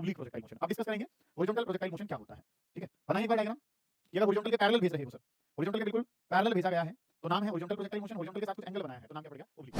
Oblique projectile motion. अब discuss करेंगे horizontal projectile motion क्या होता है। ठीक है, बनाइए एक बार डायग्राम। ये अगर हॉरिजॉन्टल के पैरेलल भेज रहे हो सर, हॉरिजॉन्टल के बिल्कुल पैरेलल भेजा गया है तो नाम है हॉरिजॉन्टल प्रोजेक्टाइल मोशन। हॉरिजॉन्टल के साथ कुछ एंगल बनाया है तो नाम क्या पड़ेगा, ओब्लिक।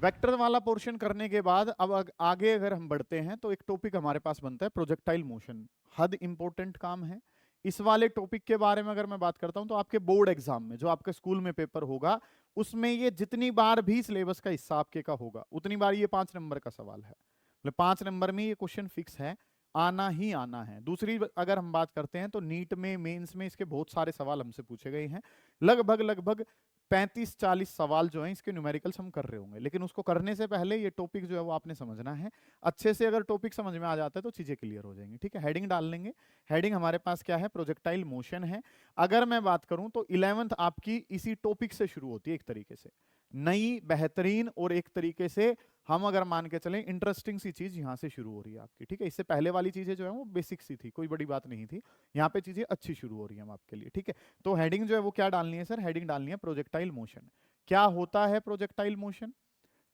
वेक्टर वाला पोर्शन करने के बाद अब आगे अगर हम बढ़ते हैं तो एक टॉपिक हमारे पास बनता है प्रोजेक्टाइल मोशन। हद इंपॉर्टेंट काम है। इस वाले टॉपिक के बारे में अगर मैं बात करता हूं तो आपके बोर्ड एग्जाम में जो आपके स्कूल में पेपर होगा उसमें ये जितनी बार भी सिलेबस का हिस्सा आपके का होगा उतनी बार ये 5 नंबर का सवाल है। मतलब 5 नंबर में ये क्वेश्चन फिक्स है, आना ही आना है। दूसरी अगर हम बात करते हैं तो नीट में मेंस में इसके बहुत सारे सवाल हमसे पूछे गए हैं। लगभग 35-40 सवाल जो हैं इसके न्यूमेरिकल्स हम कर रहे होंगे, लेकिन उसको करने से पहले ये टॉपिक जो है वो आपने समझना है अच्छे से। अगर टॉपिक समझ में आ जाता है तो चीजें क्लियर हो जाएंगी। ठीक है, हेडिंग डाल लेंगे। हेडिंग हमारे पास क्या है, प्रोजेक्टाइल मोशन है। अगर मैं बात करूं तो 11th आपकी इसी टॉपिक से शुरू होती है, एक तरीके से नई बेहतरीन और एक तरीके से हम अगर मान के चलें इंटरेस्टिंग सी चीज यहां से शुरू हो रही है आपकी। ठीक है, इससे पहले वाली चीजें जो है वो बेसिक सी थी, कोई बड़ी बात नहीं थी। यहाँ पे चीजें अच्छी शुरू हो रही है हम आपके लिए। ठीक है, तो हेडिंग जो है वो क्या डालनी है सर, हेडिंग डालनी है प्रोजेक्टाइल मोशन। क्या होता है प्रोजेक्टाइल मोशन।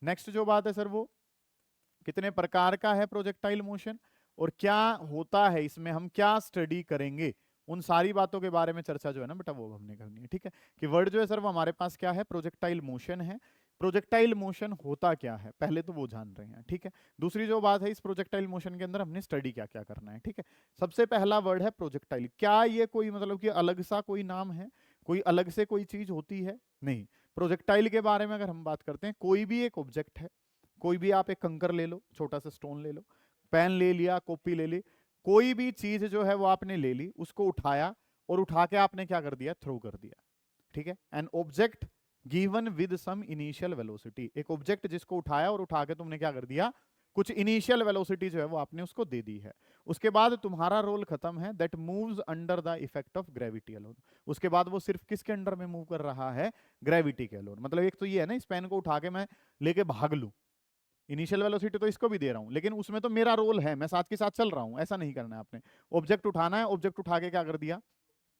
नेक्स्ट जो बात है सर वो कितने प्रकार का है प्रोजेक्टाइल मोशन और क्या होता है इसमें, हम क्या स्टडी करेंगे, उन सारी बातों के बारे में चर्चा जो है ना बेटा वो हमने करनी है। ठीक है, कि वर्ड जो है सर वो हमारे पास क्या है, प्रोजेक्टाइल मोशन है। प्रोजेक्टाइल मोशन होता क्या है पहले तो वो जान रहे हैं। ठीक है, दूसरी जो बात है इस प्रोजेक्टाइल मोशन के अंदर हमने स्टडी क्या क्या करना है। ठीक है, सबसे पहला वर्ड है प्रोजेक्टाइल। क्या ये कोई मतलब कि अलग सा कोई नाम है, कोई अलग से कोई चीज होती है, नहीं। प्रोजेक्टाइल के बारे में अगर हम बात करते हैं, कोई भी एक ऑब्जेक्ट है, कोई भी आप एक कंकर ले लो, छोटा सा स्टोन ले लो, पेन ले लिया, कॉपी ले ली, कोई भी चीज जो है वो आपने ले ली, उसको उठाया और उठा के आपने क्या कर दिया, थ्रो कर दिया। ठीक है, an object given with some initial velocity, एक ऑब्जेक्ट जिसको उठाया और उठा के तुमने क्या कर दिया, कुछ इनिशियल वेलोसिटी जो है वो आपने उसको दे दी है। उसके बाद तुम्हारा रोल खत्म है, that moves under the effect of gravity alone. उसके बाद वो सिर्फ किसके अंडर में मूव कर रहा है, ग्रेविटी के अलोन। मतलब एक तो ये है ना, इस पेन को उठा के मैं लेके भाग लूं, इनिशियल वेलोसिटी तो इसको भी दे रहा हूं, लेकिन उसमें तो मेरा रोल है, मैं साथ के साथ चल रहा हूं, ऐसा नहीं करना है आपने। ऑब्जेक्ट उठाना है, ऑब्जेक्ट उठा के क्या कर दिया,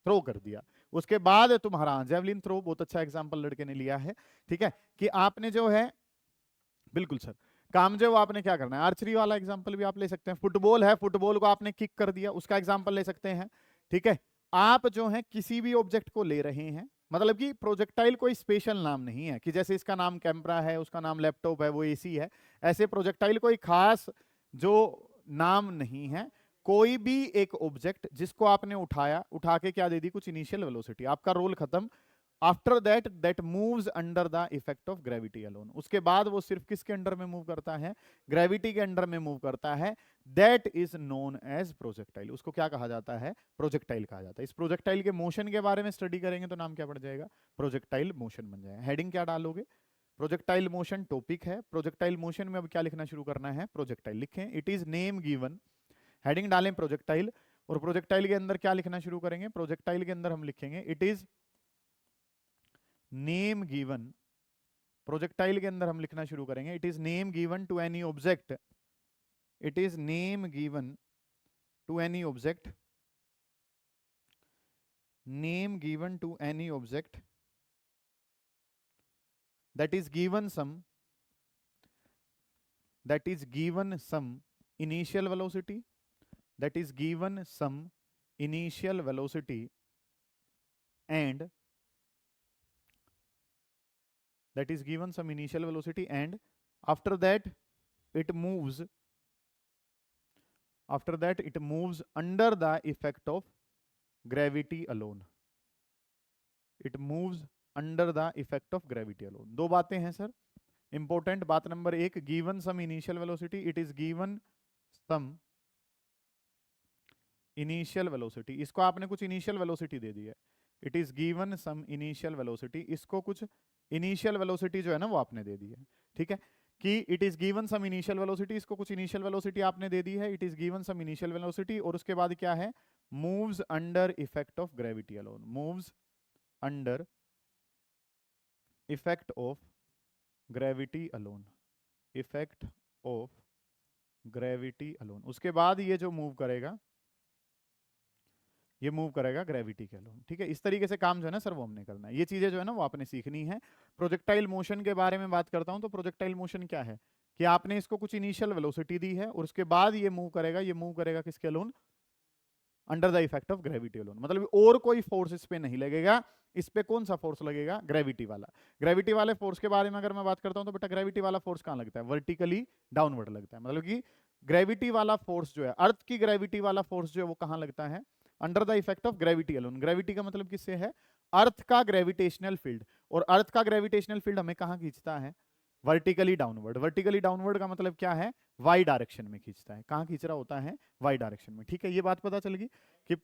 थ्रो कर दिया। उसके बाद तुम्हारा जेवलिन थ्रो, बहुत अच्छा एग्जांपल लड़के ने लिया है। ठीक है, कि आपने जो है बिल्कुल सर काम जो आपने क्या करना है, आर्चरी वाला एग्जांपल भी आप ले सकते हैं। फुटबॉल है, फुटबॉल को आपने किक कर दिया, उसका एग्जांपल ले सकते हैं। ठीक है, आप जो है किसी भी ऑब्जेक्ट को ले रहे हैं, मतलब कि प्रोजेक्टाइल कोई स्पेशल नाम नहीं है कि जैसे इसका नाम कैमरा है, उसका नाम लैपटॉप है, वो एसी है। ऐसे प्रोजेक्टाइल कोई खास जो नाम नहीं है। कोई भी एक ऑब्जेक्ट जिसको आपने उठाया, उठा के क्या दे दी, कुछ इनिशियल वेलोसिटी, आपका रोल खत्म। After that that moves under the effect of gravity alone. उसके बाद वो सिर्फ किसके अंडर में मूव करता है, ग्रेविटी के अंडर में मूव करता है। That is known as projectile. उसको क्या कहा जाता है, प्रोजेक्टाइल कहा जाता है। इस प्रोजेक्टाइल के मोशन के बारे में स्टडी करेंगे तो नाम क्या पड़ जाएगा, प्रोजेक्टाइल मोशन बन जाएगा। हेडिंग क्या डालोगे, प्रोजेक्टाइल मोशन टॉपिक है। प्रोजेक्टाइल मोशन में अब क्या लिखना शुरू करना है, प्रोजेक्टाइल लिखें, it is name given. Heading डालें प्रोजेक्टाइल, और प्रोजेक्टाइल के अंदर क्या लिखना शुरू करेंगे, प्रोजेक्टाइल के अंदर हम लिखेंगे it is name given. Projectile के अंदर हम लिखना शुरू करेंगे it is name given to any object, it is name given to any object, name given to any object that is given some initial velocity, that is given some initial velocity and that is given some initial velocity and after that it moves, after that it moves under the effect of gravity alone, it moves under the effect of gravity alone। दो बातें हैं sir important. बात नंबर एक, given some initial velocity, it is given some initial velocity, इसको आपने कुछ initial velocity दे दी है, it is given some initial velocity, इसको कुछ इनिशियल वेलोसिटी जो है ना वो आपने दे दी है। ठीक है, कि it is given some initial velocity, इसको कुछ इनिशियल वेलोसिटी आपने दे दी है, it is given some initial velocity, और उसके बाद क्या है, moves under effect of gravity alone, moves under effect of gravity alone, effect of gravity alone. उसके बाद ये जो मूव करेगा, ये मूव करेगा ग्रेविटी के अलोन। ठीक है, इस तरीके से काम जो है ना सर वो हमने करना है। ये चीजें जो है ना वो आपने सीखनी है। प्रोजेक्टाइल मोशन के बारे में बात करता हूं तो प्रोजेक्टाइल मोशन क्या है, कि आपने इसको कुछ इनिशियल वेलोसिटी दी है और उसके बाद ये मूव करेगा किसके alone, under the effect of gravity alone, मतलब और कोई फोर्स इस पे नहीं लगेगा। इस पे कौन सा फोर्स लगेगा, ग्रेविटी वाला। ग्रेविटी वाले फोर्स के बारे में अगर मैं बात करता हूं तो बेटा ग्रेविटी वाला फोर्स कहां लगता है, वर्टिकली डाउनवर्ड लगता है। मतलब कि ग्रेविटी वाला फोर्स जो है, अर्थ की ग्रेविटी वाला फोर्स जो है वो कहां लगता है, under the effect of gravity alone. Gravity का मतलब किससे है, अर्थ का ग्रेविटेशनल फील्ड, और अर्थ का ग्रेविटेशनल फील्ड हमें कहां खींचता है, वर्टिकली डाउनवर्ड। वर्टिकली डाउनवर्ड का मतलब क्या है, वाई डायरेक्शन में खींचता है। कहां खींच रहा होता है, वाई डायरेक्शन में। ठीक है, ये बात पता चलेगी कि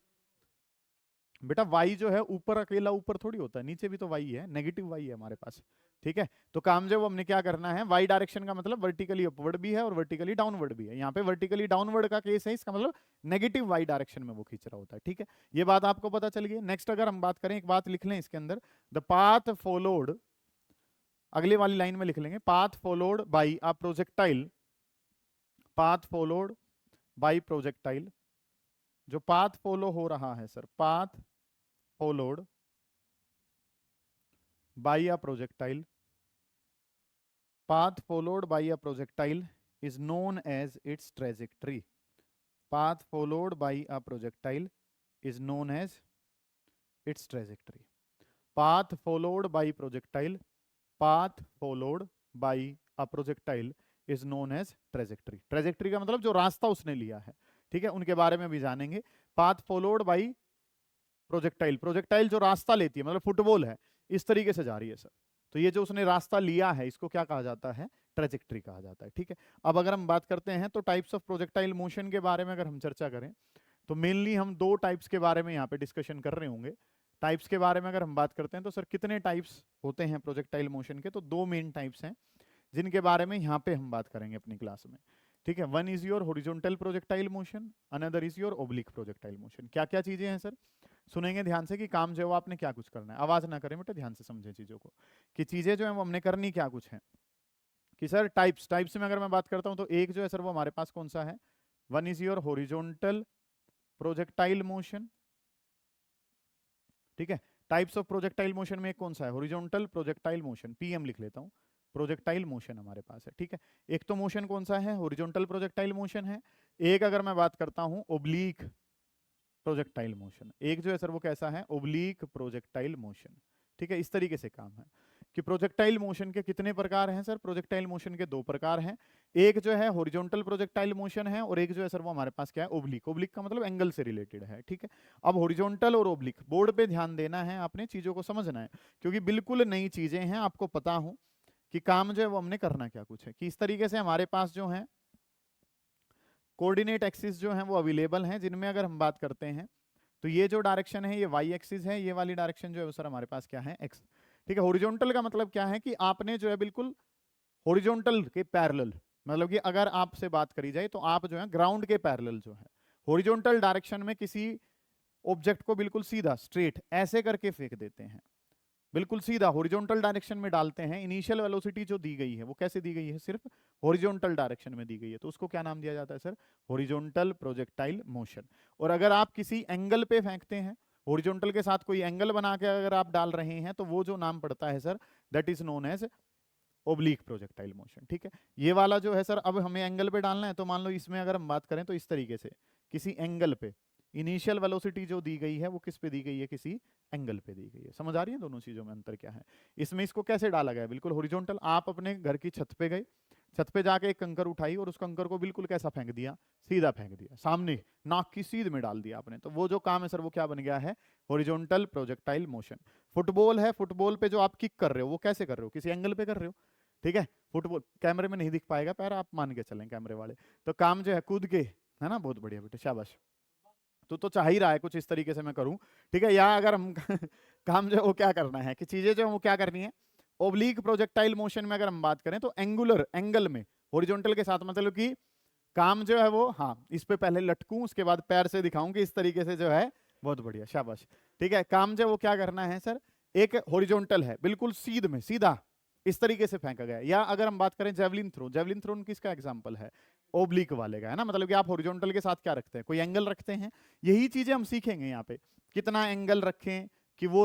बेटा वाई जो है ऊपर अकेला ऊपर थोड़ी होता है, नीचे भी तो वाई है, नेगेटिव वाई है हमारे पास। ठीक है, तो काम जो हमने क्या करना है, वाई डायरेक्शन का मतलब वर्टिकली अपवर्ड भी है और वर्टिकली डाउनवर्ड भी है। यहाँ पे वर्टिकली डाउनवर्ड का केस है, इसका मतलब नेगेटिव वाई डायरेक्शन में वो खींच रहा होता है। ठीक है, ये बात आपको पता चल गई। नेक्स्ट अगर हम बात करें, एक बात लिख लें इसके अंदर, द पाथ फॉलोड, अगली वाली लाइन में लिख लेंगे, path followed by a projectile, path followed by projectile, जो पाथ फॉलो हो रहा है sir, path followed by a projectile, path followed by a projectile is known as its trajectory. Path followed by a projectile is known as its trajectory. Path followed by projectile, path followed by a projectile is known as trajectory. Trajectory का मतलब जो रास्ता उसने लिया है। ठीक है, उनके बारे में भी जानेंगे। Path followed by projectile, projectile जो रास्ता लेती है, मतलब फुटबॉल है, इस तरीके से जा रही है सर, तो ये जो उसने रास्ता लिया है इसको क्या कहा जाता है, ट्रेजेक्ट्री कहा जाता है। ठीक है, अब अगर हम बात करते हैं तो टाइप्स ऑफ प्रोजेक्टाइल मोशन के बारे में अगर हम चर्चा करें तो मेनली हम दो टाइप्स के बारे में यहाँ पे डिस्कशन कर रहे होंगे। टाइप्स के बारे में अगर हम बात करते हैं तो सर कितने टाइप्स होते हैं प्रोजेक्टाइल मोशन के, तो दो मेन टाइप्स हैं जिनके बारे में यहाँ पे हम बात करेंगे अपनी क्लास में। ठीक है, one is your horizontal projectile motion, another is your oblique projectile motion. क्या क्या चीजें हैं सर, सुनेंगे ध्यान से कि काम जो है वो आपने क्या कुछ करना है, आवाज ना करें बेटा, ध्यान से समझे चीजों को कि चीजें जो है वो हमने करनी क्या कुछ है। कि सर टाइप्स में अगर मैं बात करता हूं तो एक जो है सर वो हमारे पास कौन सा है, one is your horizontal projectile motion. ठीक है, टाइप्स ऑफ प्रोजेक्टाइल मोशन में एक कौन सा है, हॉरिजॉन्टल प्रोजेक्टाइल मोशन, पीएम लिख लेता हूं, प्रोजेक्टाइल मोशन हमारे पास है। ठीक है, एक तो मोशन कौन सा है, हॉरिजॉन्टल प्रोजेक्टाइल मोशन है। एक अगर मैं बात करता हूं ओब्लीक प्रोजेक्टाइल मोशन, एक जो है सर वो कैसा है, ओब्लीक प्रोजेक्टाइल मोशन। ठीक है, इस तरीके से काम है कि प्रोजेक्टाइल मोशन के कितने प्रकार हैं सर, प्रोजेक्टाइल मोशन के दो प्रकार हैं। एक जो है हॉरिजॉन्टल प्रोजेक्टाइल मोशन है और एक जो है सर वो हमारे पास क्या है, ओब्लिक। ओब्लिक का मतलब एंगल से रिलेटेड है। ठीक है, अब हॉरिजॉन्टल और ओब्लिक बोर्ड पे ध्यान देना है, आपने चीजों को समझना है क्योंकि बिल्कुल नई चीजें हैं, आपको पता हो कि काम जो है वो हमने करना क्या कुछ है। कि इस तरीके से हमारे पास जो है कोऑर्डिनेट एक्सिस जो है वो अवेलेबल हैं, जिनमें अगर हम बात करते हैं तो ये जो डायरेक्शन है ये वाई एक्सिस है, ये वाली डायरेक्शन जो है वो सर हमारे पास क्या है, एक्स। ठीक है, हॉरिजॉन्टल का मतलब क्या है कि आपने जो है बिल्कुल हॉरिजॉन्टल के पैरेलल, मतलब कि अगर आपसे बात करी जाए तो आप जो है ग्राउंड के पैरेलल जो है हॉरिजॉन्टल डायरेक्शन में किसी ऑब्जेक्ट को बिल्कुल सीधा स्ट्रेट ऐसे करके फेंक देते हैं, बिल्कुल सीधा हॉरिजॉन्टल डायरेक्शन में डालते हैं। इनिशियल वेलोसिटी जो दी गई है वो कैसे दी गई है, सिर्फ हॉरिजॉन्टल डायरेक्शन में दी गई है, तो उसको क्या नाम दिया जाता है सर, हॉरिजॉन्टल प्रोजेक्टाइल मोशन। और अगर आप किसी एंगल पे फेंकते हैं, हॉरिजॉन्टल के साथ कोई एंगल बना के अगर आप डाल रहे हैं तो वो जो नाम पड़ता है sir, that is known as oblique projectile motion. ठीक है, ये वाला जो है सर अब हमें एंगल पे डालना है, तो मान लो इसमें अगर हम बात करें तो इस तरीके से किसी एंगल पे इनिशियल वेलोसिटी जो दी गई है वो किस पे दी गई है, किसी एंगल पे दी गई है। समझ आ रही है दोनों चीजों में अंतर क्या है। इसमें इसको कैसे डाला गया है, बिल्कुल हॉरिजॉन्टल। आप अपने घर की छत पे गए, छत पे जाके एक कंकर उठाई और उस कंकर को बिल्कुल कैसा फेंक दिया, सीधा फेंक दिया, सामने नाक की सीध में डाल दिया आपने, तो वो जो काम है सर वो क्या बन गया है, हॉरिजॉन्टल प्रोजेक्टाइल मोशन। फुटबॉल है, फुटबॉल पे जो आप किक कर रहे हो वो कैसे कर रहे हो, किसी एंगल पे कर रहे हो। ठीक है, फुटबॉल कैमरे में नहीं दिख पाएगा पैर, आप मान के चलें कैमरे वाले, तो काम जो है कूद के, है ना, बहुत बढ़िया बेटे, शाबाश। तो चाह ही रहा है कुछ इस तरीके से मैं करूं। ठीक है, या अगर हम काम जो है वो क्या करना है कि चीजें जो है वो क्या करनी है, ओब्लिक प्रोजेक्टाइल मोशन में अगर हम बात करें तो एंगुलर एंगल में हॉरिजॉन्टल के साथ, मतलब कि काम जो है वो, हाँ इस पे पहले लटकूं उसके बाद पैर से दिखाऊं कि इस तरीके से जो है, बहुत बढ़िया शाबाश। ठीक है, काम जो है वो क्या करना है सर, एक हॉरिजॉन्टल है बिल्कुल सीध में, सीधा इस तरीके से फेंका गया। या अगर हम बात करें जेवलिन थ्रो, जेवलिन थ्रो किसका एग्जांपल है, ओब्लिक वाले का, है ना, मतलब कि आप हॉरिजॉन्टल के साथ क्या रखते हैं, कोई एंगल रखते हैं। यही चीजें हम सीखेंगे यहाँ पे, कितना एंगल रखें कि वो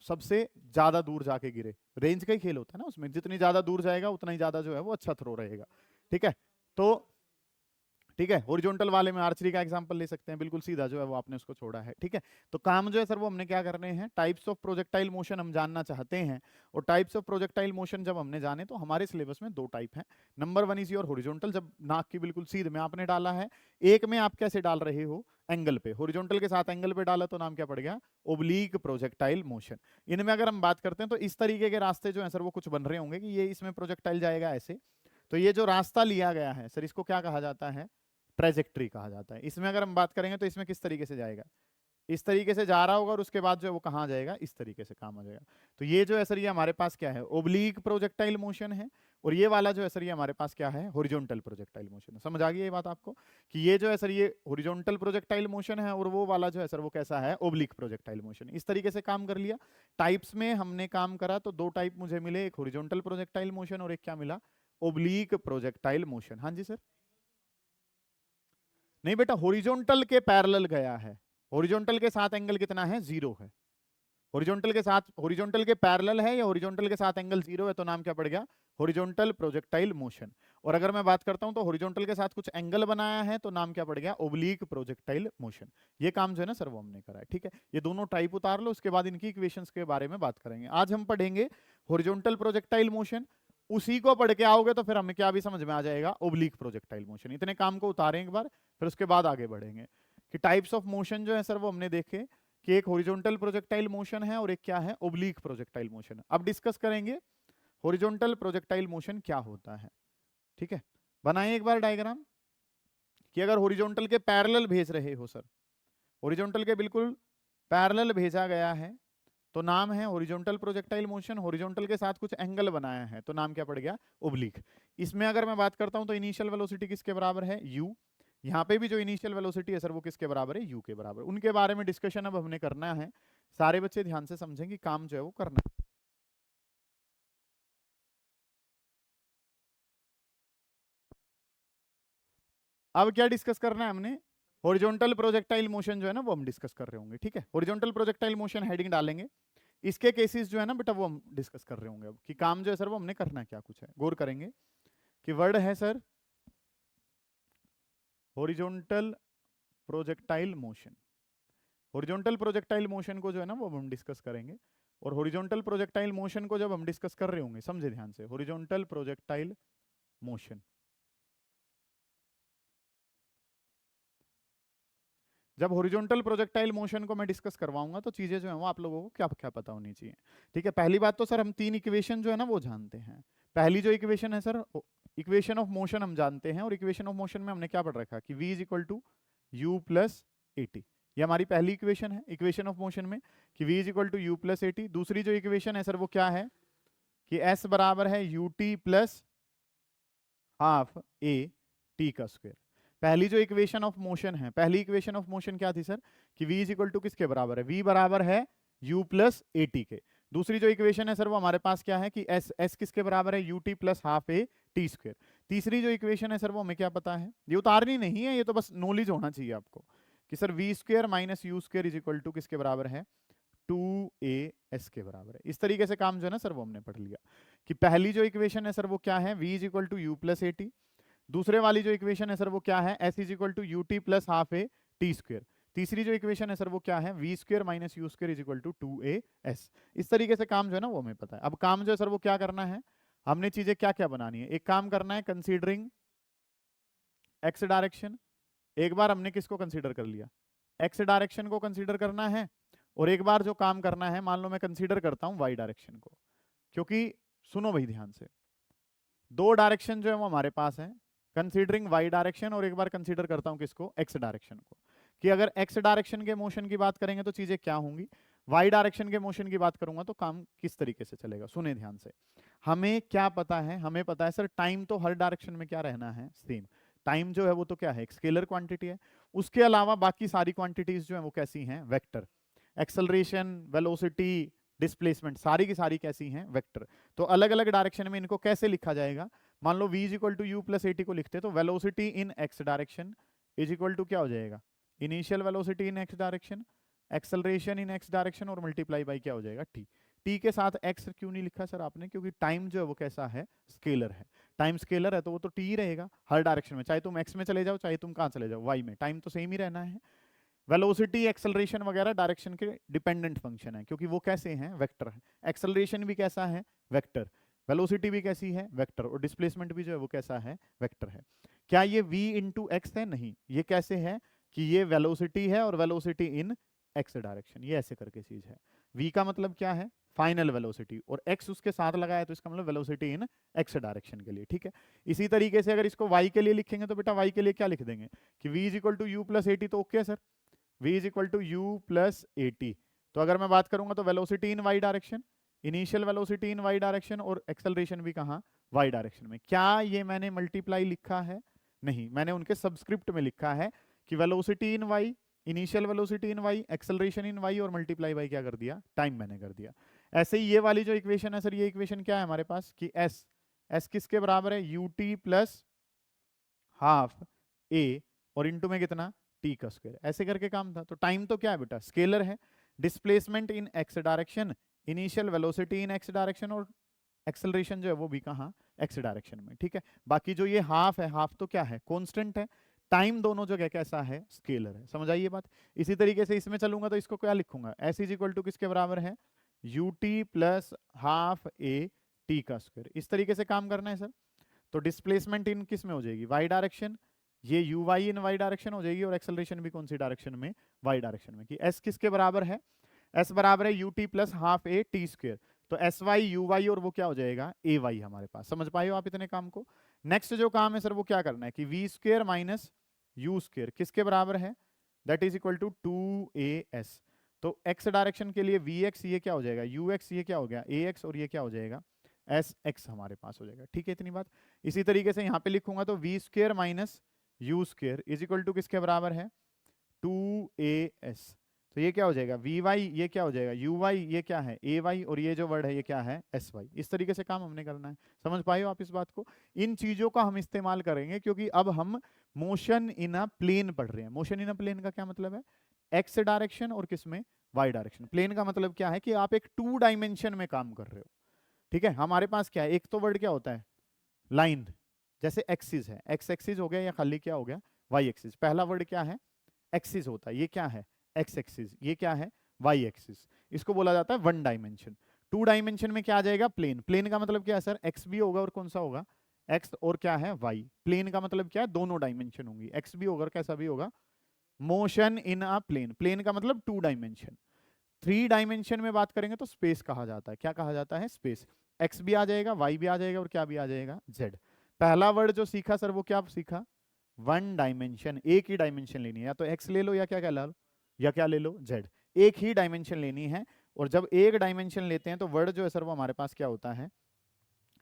सबसे ज्यादा दूर जाके गिरे, रेंज का ही खेल होता है ना उसमें, जितनी ज्यादा दूर जाएगा उतना ही ज्यादा जो है वो अच्छा थ्रो रहेगा। ठीक है। तो ठीक है, हॉरिजॉन्टल वाले में आर्चरी का एग्जांपल ले सकते हैं, बिल्कुल सीधा जो है वो आपने उसको छोड़ा है। ठीक है, तो काम जो है सर वो हमने क्या करने हैं, टाइप्स ऑफ प्रोजेक्टाइल मोशन हम जानना चाहते हैं। और टाइप्स ऑफ प्रोजेक्टाइल मोशन जब हमने जाने तो हमारे सिलेबस में दो टाइप हैं। Number one is your horizontal, जब नाक की बिल्कुल सीध में आपने डाला है। एक में आप कैसे डाल रहे हो, एंगल पे, हॉरिजॉन्टल के साथ एंगल पे डाला तो नाम क्या पड़ गया, ओब्लीक प्रोजेक्टाइल मोशन। इनमें अगर हम बात करते हैं तो इस तरीके के रास्ते जो है सर वो कुछ बन रहे होंगे कि ये इसमें प्रोजेक्टाइल जाएगा ऐसे। तो ये जो रास्ता लिया गया है सर इसको क्या कहा जाता है, ट्रेजेक्ट्री कहा जाता है। इसमें अगर हम बात करेंगे तो इसमें किस तरीके से जाएगा, इस तरीके से जा रहा होगा और उसके बाद जो है वो कहाँ जाएगा, इस तरीके से काम आ जाएगा। तो ये जो है सर ये हमारे पास क्या है, ओब्लीक प्रोजेक्टाइल मोशन है। और ये वाला जो है सर ये हमारे पास क्या है, हॉरिजॉन्टल प्रोजेक्टाइल मोशन है। समझ आ गई ये बात आपको कि ये जो है सर ये हॉरिजॉन्टल प्रोजेक्टाइल मोशन है और वो वाला जो है सर वो कैसा है, ओब्लीक प्रोजेक्टाइल मोशन। इस तरीके से काम कर लिया। टाइप्स में हमने काम करा तो दो टाइप मुझे मिले, एक हॉरिजॉन्टल प्रोजेक्टाइल मोशन और एक क्या मिला, ओब्लीक प्रोजेक्टाइल मोशन। हाँ जी सर, नहीं बेटा हॉरिजॉन्टल के पैरेलल गया है, हॉरिजॉन्टल के साथ एंगल कितना है, 0 है। हॉरिजॉन्टल के साथ, हॉरिजॉन्टल के पैरेलल है या हॉरिजॉन्टल के साथ एंगल 0 है तो नाम क्या पड़ गया, हॉरिजॉन्टल प्रोजेक्टाइल मोशन। और अगर मैं बात करता हूं तो हॉरिजॉन्टल के साथ कुछ एंगल बनाया है तो नाम क्या पड़ गया, ओब्लीक प्रोजेक्टाइल मोशन। ये काम जो है ना सर वो हमने करा है। ठीक है, ये दोनों टाइप उतार लो, उसके बाद इनकी इक्वेशंस के बारे में बात करेंगे। आज हम पढ़ेंगे हॉरिजॉन्टल प्रोजेक्टाइल मोशन, उसी को पढ़ के आओगे तो फिर हमें क्या भी समझ में आ जाएगा, ओब्लीक प्रोजेक्टाइल मोशन। इतने काम को उतारें एक बार, फिर उसके बाद आगे बढ़ेंगे कि टाइप्स ऑफ मोशन जो है सर वो हमने देखे कि एक हॉरिजॉन्टल प्रोजेक्टाइल मोशन है और एक क्या है, ओब्लीक प्रोजेक्टाइल मोशन। अब डिस्कस करेंगे हॉरिजॉन्टल प्रोजेक्टाइल मोशन क्या होता है। ठीक है, बनाइए एक बार डायग्राम कि अगर हॉरिजॉन्टल के पैरेलल भेज रहे हो सर, हॉरिजॉन्टल के बिल्कुल पैरेलल भेजा गया है तो नाम है हॉरिजॉन्टल प्रोजेक्टाइल मोशन। हॉरिजॉन्टल के साथ कुछ एंगल बनाया है तो नाम क्या पड़ गया, ओब्लीक। इसमें अगर मैं बात करता हूं तो इनिशियल वेलोसिटी किसके बराबर है, u। यहाँ पे भी जो इनिशियल वेलोसिटी है सर वो किसके बराबर है, u के बराबर। उनके बारे में डिस्कशन अब हमने करना है। सारे बच्चे ध्यान से समझेंगे, काम जो है वो करना है। अब क्या डिस्कस करना है हमने, हॉरिजॉन्टल प्रोजेक्टाइल मोशन जो है ना वो हम डिस्कस कर रहे होंगे। ठीक है, हॉरिजॉन्टल प्रोजेक्टाइल मोशन हेडिंग डालेंगे, इसके केसेस जो है ना बेटा वो हम डिस्कस कर रहे होंगे। अब कि काम जो है सर वो हमने करना क्या कुछ है, गौर करेंगे कि वर्ड है sir horizontal projectile motion. Horizontal projectile motion को जो है ना वो हम डिस्कस करेंगे। और हॉरिजॉन्टल प्रोजेक्टाइल मोशन को जब हम डिस्कस कर रहे होंगे, समझे ध्यान से, हॉरिजॉन्टल प्रोजेक्टाइल मोशन, जब हॉरिजॉन्टल प्रोजेक्टाइल मोशन को मैं डिस्कस करवाऊंगा तो चीजें जो है वो आप लोगों को क्या क्या पता होनी चाहिए। ठीक है, पहली बात तो सर हम तीन इक्वेशन जो है ना वो जानते हैं। पहली जो इक्वेशन है सर, इक्वेशन ऑफ मोशन हम जानते हैं। और इक्वेशन ऑफ मोशन में हमने क्या पढ़ रखा कि v is equal to u plus a t, ये हमारी पहली इक्वेशन है इक्वेशन ऑफ मोशन में कि v is equal to u plus a t. दूसरी जो इक्वेशन है सर वो क्या है कि s बराबर है you t plus half a t का स्क्वायर। पहली जो इक्वेशन ऑफ मोशन है, पहली इक्वेशन ऑफ मोशन क्या थी सर कि v इज इक्वल टू किसके बराबर है, v बराबर है u प्लस ए टी के। दूसरी जो इक्वेशन है सर वो हमारे पास क्या है कि s किसके बराबर है, you t plus half a t square. तीसरी जो इक्वेशन है सर वो हमें क्या पता है, ये उतारनी नहीं है, ये तो बस नॉलेज होना चाहिए आपको कि sir v square minus u square is equal to किसके बराबर है, 2as के बराबर है। इस तरीके से काम जो है ना सर वो हमने पढ़ लिया कि पहली जो इक्वेशन है सर वो क्या है, v is equal to u plus a t. दूसरे वाली जो इक्वेशन है सर वो क्या है, s is equal to u t plus half a t square. तीसरी जो इक्वेशन है सर वो क्या है, v square minus u square is equal to 2as। इस तरीके से काम जो है ना वो हमें पता है। अब काम जो है सर वो क्या करना है, हमने चीजें क्या क्या बनानी है। एक काम करना है कंसीडरिंग एक्स डायरेक्शन, एक बार हमने किसको कंसीडर कर लिया, एक्स डायरेक्शन को कंसीडर करना है। और एक बार जो काम करना है, मान लो मैं कंसीडर करता हूं वाई डायरेक्शन को, क्योंकि सुनो भाई ध्यान से, दो डायरेक्शन जो है वो हमारे पास है, कंसीडरिंग वाई डायरेक्शन और एक बार कंसीडर करता हूं किसको, एक्स डायरेक्शन को। कि अगर एक्स डायरेक्शन के मोशन की बात करेंगे तो चीजें क्या होंगी, वाई डायरेक्शन के मोशन की बात करूंगा तो काम किस तरीके से चलेगा। सुने ध्यान से, हमें क्या पता है, हमें पता है सर टाइम तो हर डायरेक्शन में क्या रहना है, सेम। टाइम जो है वो तो क्या है, एक स्केलर क्वांटिटी है। उसके अलावा बाकी सारी क्वांटिटीज जो है वो कैसी हैं, वेक्टर। एक्सेलरेशन, वेलोसिटी, डिस्प्लेसमेंट, सारी की सारी कैसी हैं, वेक्टर। तो अलग अलग डायरेक्शन में इनको कैसे लिखा जाएगा, मान लो v is equal to u plus a t को लिखते हैं तो velocity in x direction is equal to क्या हो जाएगा, initial velocity in x direction, acceleration in x direction और मल्टीप्लाई बाई क्या हो जाएगा, t। टी के साथ एक्स क्यों नहीं लिखा सर आपने? क्योंकि टाइम जो है वो कैसा है, स्केलर है। टाइम स्केलर है तो वो तो टी ही रहेगा हर डायरेक्शन में, चाहे तुम एक्स में चले जाओ चाहे तुम कहाँ चले जाओ, वाई में, टाइम तो सेम ही रहना है। वेलोसिटी एक्सेलरेशन वगैरह डायरेक्शन के डिपेंडेंट फंक्शन है, क्योंकि वो कैसे हैं, वेक्टर है। एक्सेलरेशन भी कैसा है, वेक्टर। वेलोसिटी भी कैसी है, वेक्टर। और डिस्प्लेसमेंट भी जो है वो कैसा है, वेक्टर है। क्या ये v इंटू एक्स है? नहीं, ये कैसे है कि ये वेलोसिटी है और वेलोसिटी इन एक्स डायरेक्शन, ये ऐसे करके चीज है। v का मतलब क्या है, फाइनल वेलोसिटी, और x उसके साथ लगा है तो इसका मतलब वेलोसिटी इन x डायरेक्शन के लिए, ठीक है। इसी तरीके से अगर इसको y के लिए लिखेंगे तो बेटा y के लिए क्या लिख देंगे कि v is equal to u plus at, तो okay sir, v is equal to u plus at. तो अगर मैं बात करूंगा तो velocity in y direction, initial velocity in y direction, और एक्सेलरेशन भी कहाँ, y डायरेक्शन में। क्या ये मैंने मल्टीप्लाई लिखा है? नहीं, मैंने उनके सबस्क्रिप्ट में लिखा है कि velocity in y, initial velocity in y, acceleration in y, और मल्टीप्लाई बाई क्या कर दिया, टाइम मैंने कर दिया। ऐसे ही ये वाली जो इक्वेशन है सर, ये इक्वेशन क्या है हमारे पास कि s किसके बराबर है, ut प्लस हाफ a, और इनटू में कितना, t का स्क्वायर। ऐसे करके काम था। तो टाइम तो क्या है बेटा, स्केलर है। Displacement in x direction, initial velocity in x direction, और एक्सेलरेशन जो है वो भी कहाँ, x डायरेक्शन में, ठीक है। बाकी जो ये हाफ है, हाफ तो क्या है, कांस्टेंट है। टाइम दोनों जगह कैसा है, स्केलर है। समझ आइए बात। इसी तरीके से इसमें चलूंगा तो इसको क्या लिखूंगा, s इज इक्वल टू किसके बराबर है, ut plus half a t का स्क्वायर। इस तरीके से काम करना है सर। तो डिस्प्लेसमेंट इन किस में हो जाएगी, y डायरेक्शन, ये u y in y direction हो जाएगी, और एक्सेलरेशन भी कौन सी डायरेक्शन में, y डायरेक्शन में। कि s किसके बराबर है, s बराबर है ut plus half a t square. तो एस वाई यू वाई और वो क्या हो जाएगा, ए वाई हमारे पास। समझ पाए हो आप इतने काम को। नेक्स्ट जो काम है सर वो क्या करना है कि v square minus u square किसके बराबर है, that is equal to 2as। तो x डायरेक्शन के लिए vx ये क्या हो जाएगा, ux ये क्या हो गया, ax, और ये क्या हो जाएगा, sx हमारे पास हो जाएगा, ठीक है इतनी बात। इसी तरीके से यहाँ पे लिखूंगा तो v square minus u square is equal to किसके बराबर है, 2as। तो ये क्या हो जाएगा, वी वाई ये क्या हो जाएगा, यू वाई ये क्या है, ए वाई, और ये जो वर्ड है ये क्या है, एस वाई। इस तरीके से काम हमने करना है। समझ पाए हो आप इस बात को। इन चीजों का हम इस्तेमाल करेंगे क्योंकि अब हम मोशन इन अ प्लेन पढ़ रहे हैं। मोशन इन अ प्लेन का क्या मतलब है, एक्स डायरेक्शन और किसमें, वाई डायरेक्शन। प्लेन का मतलब क्या है कि आप एक 2 डायमेंशन में काम कर रहे हो, ठीक है। हमारे पास क्या है, एक तो वर्ड क्या होता है, लाइन, जैसे एक्सिस है, एक्स एक्सिस हो गया या खाली क्या हो गया, वाई एक्सिस। पहला वर्ड क्या है, एक्सिस होता है, ये क्या है, एक्स एक्सिस, ये क्या है, वाई एक्सिस। इसको बोला जाता है 1 डायमेंशन। 2 डायमेंशन में क्या आ जाएगा, प्लेन। प्लेन का मतलब क्या है सर, एक्स भी होगा और कौन सा होगा, एक्स, और क्या है, वाई। प्लेन का मतलब क्या है, दोनों डायमेंशन होंगी, एक्स भी होगा और कैसा भी होगा, motion in a plane. Plane का मतलब 2 डायमेंशन। 3 डायमेंशन में बात करेंगे तो स्पेस कहा जाता है। क्या कहा जाता है, स्पेस। एक्स भी आ जाएगा, वाई भी आ जाएगा, और क्या भी आ जाएगा, जेड। पहला वर्ड जो सीखा सर वो क्या सीखा, 1 डायमेंशन, एक ही डायमेंशन लेनी है, या तो एक्स ले लो या क्या कहला लो, या क्या ले लो, जेड। एक ही डायमेंशन लेनी है। और जब एक डायमेंशन लेते हैं तो वर्ड जो है सर वो हमारे पास क्या होता है,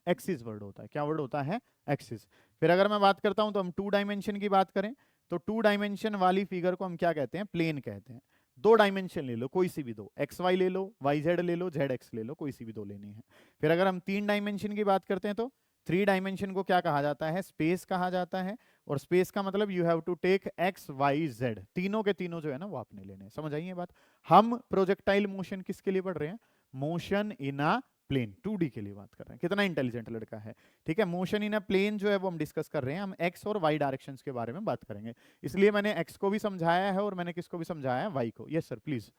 एक्सिस वर्ड होता है। क्या वर्ड होता है, एक्सिस। फिर अगर मैं बात करता हूं तो हम 2 डायमेंशन की बात करें तो 2 डायमेंशन वाली फिगर को हम क्या कहते हैं, प्लेन कहते हैं। 2 डायमेंशन ले लो, कोई सी भी दो, एक्स वाई ले लो, वाई जेड ले लो, जेड एक्स ले लो, कोई सी भी दो लेनी है। फिर अगर हम 3 डायमेंशन की बात करते हैं तो 3 डायमेंशन को क्या कहा जाता है, स्पेस कहा जाता है। और स्पेस का मतलब you have to take x y z, तीनों के तीनों जो है ना वो आपने लेने हैं। समझ आइए बात। हम प्रोजेक्टाइल मोशन किसके लिए पढ़ रहे हैं, motion in a plane, 2D के लिए बात कर रहे हैं। कितना इंटेलिजेंट लड़का है, ठीक है। मोशन इन अ प्लेन जो है वो हम डिस्कस कर रहे हैं, हम एक्स और वाई डायरेक्शंस के बारे में बात करेंगे। इसलिए मैंने एक्स को भी समझाया है और मैंने किसको भी समझाया है, वाई को। Yes sir please.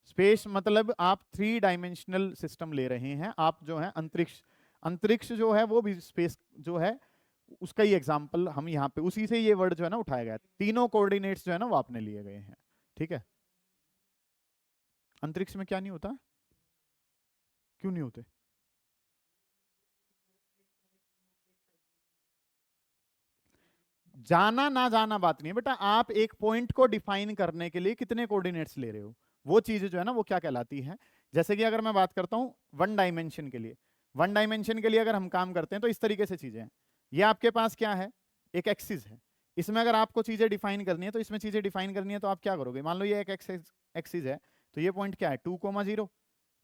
स्पेस मतलब आप 3 डायमेंशनल सिस्टम ले रहे हैं आप, जो है अंतरिक्ष। अंतरिक्ष जो है वो भी स्पेस जो है उसका ही एग्जाम्पल हम यहाँ पे, उसी से ये वर्ड जो है ना उठाया गया है। तीनों कोऑर्डिनेट्स जो है ना वो आपने लिए गए हैं, ठीक है। अंतरिक्ष में क्या नहीं होता, क्यों नहीं होते, जाना ना जाना बात नहीं है बेटा। आप एक पॉइंट को डिफाइन करने के लिए कितने कोऑर्डिनेट्स ले रहे हो, वो चीज जो है ना वो क्या कहलाती है। जैसे कि अगर मैं बात करता हूं 1 डायमेंशन के लिए, 1 डायमेंशन के लिए अगर हम काम करते हैं तो इस तरीके से चीजें हैं। ये आपके पास क्या है, एक एक्सिस है। इसमें अगर आपको चीजें डिफाइन करनी है तो इसमें चीजें डिफाइन करनी है तो आप क्या करोगे, मान लो ये एक एक्सिस है, तो ये पॉइंट क्या है 2,0,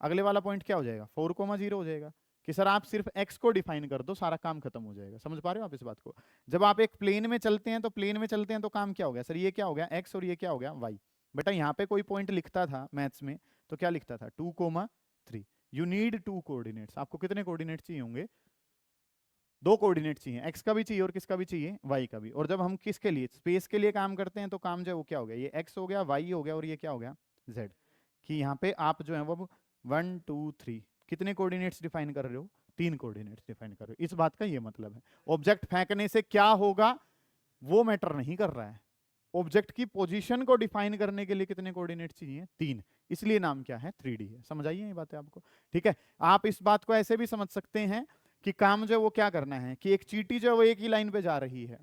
अगले वाला पॉइंट क्या हो जाएगा 4,0 हो जाएगा। कि सर आप सिर्फ x को डिफाइन कर दो, सारा काम खत्म हो जाएगा। समझ पा रहे हो आप इस बात को। जब आप एक प्लेन में चलते हैं तो प्लेन में चलते हैं तो काम क्या हो गया सर, ये क्या हो गया x और ये क्या हो गया y। बेटा यहाँ पे कोई पॉइंट लिखता था मैथ्स में तो क्या लिखता था 2,3। यू नीड 2 कोऑर्डिनेट्स, आपको कितने कोऑर्डिनेट चाहिए होंगे? 2 कोऑर्डिनेट चाहिए, एक्स का भी चाहिए और किसका भी चाहिए, वाई का भी। और जब हम किसके लिए, स्पेस के लिए काम करते हैं तो काम जो है वो क्या हो गया, ये एक्स हो गया, वाई हो गया और ये क्या हो गया, जेड। कि यहाँ पे आप जो है वो 1 2 3 कितने कोऑर्डिनेट्स डिफाइन कर रहे हो, 3 कोऑर्डिनेट्स डिफाइन कर रहे हो। इस बात का ये मतलब है ऑब्जेक्ट फेंकने से क्या होगा वो मैटर नहीं कर रहा है, ऑब्जेक्ट की पोजीशन को डिफाइन करने के लिए कितने कोऑर्डिनेट चाहिए, 3। इसलिए नाम क्या है, 3D है। समझ आइए ये बातें आपको? ठीक है। आप इस बात को ऐसे भी समझ सकते हैं कि काम जो है वो क्या करना है कि एक चींटी जो है वो एक ही लाइन पे जा रही है,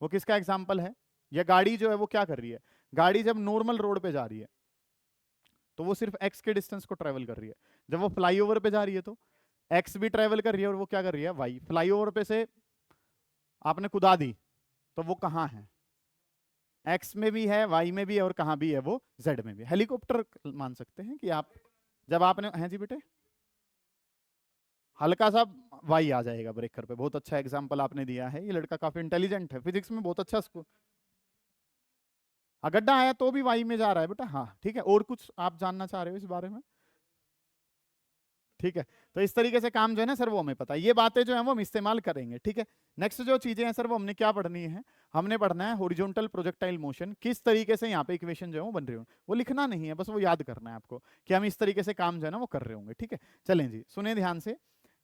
वो किसका एग्जाम्पल है, या गाड़ी जो है वो क्या कर रही है, गाड़ी जब नॉर्मल रोड पे जा रही है तो वो सिर्फ एक्स के डिस्टेंस को ट्रेवल कर रही है, जब वो फ्लाईओवर पे जा रही है तो एक्स भी ट्रेवल कर रही है और वो क्या कर रही है, वाई। फ्लाईओवर पे से आपने कुदा दी तो वो कहाँ है, एक्स में भी है, वाई में भी है और कहाँ भी है, वो जेड में भी। हेलीकॉप्टर मान सकते हैं कि आप जब आपने, हैं जी बेटे, हल्का सा वाई आ जाएगा ब्रेकर पे। बहुत अच्छा एग्जांपल आपने दिया है, ये लड़का काफी इंटेलिजेंट है, फिजिक्स में बहुत अच्छा स्कोर। गड्ढा आया तो भी वाई में जा रहा है बेटा, हाँ ठीक है। और कुछ आप जानना चाह रहे हो इस बारे में? ठीक है। तो इस तरीके से काम जो है ना सर वो हमें पता है, ये बातें जो है वो हम इस्तेमाल करेंगे। ठीक है। नेक्स्ट जो चीजें हैं सर वो हमने क्या पढ़नी है, हमने पढ़ना है हॉरिजॉन्टल प्रोजेक्टाइल मोशन, किस तरीके से यहाँ पे इक्वेशन जो है वो बन रही हो, वो लिखना नहीं है, बस वो याद करना है आपको कि हम इस तरीके से काम जो है ना वो कर रहे होंगे। ठीक है। चलें जी, सुने ध्यान से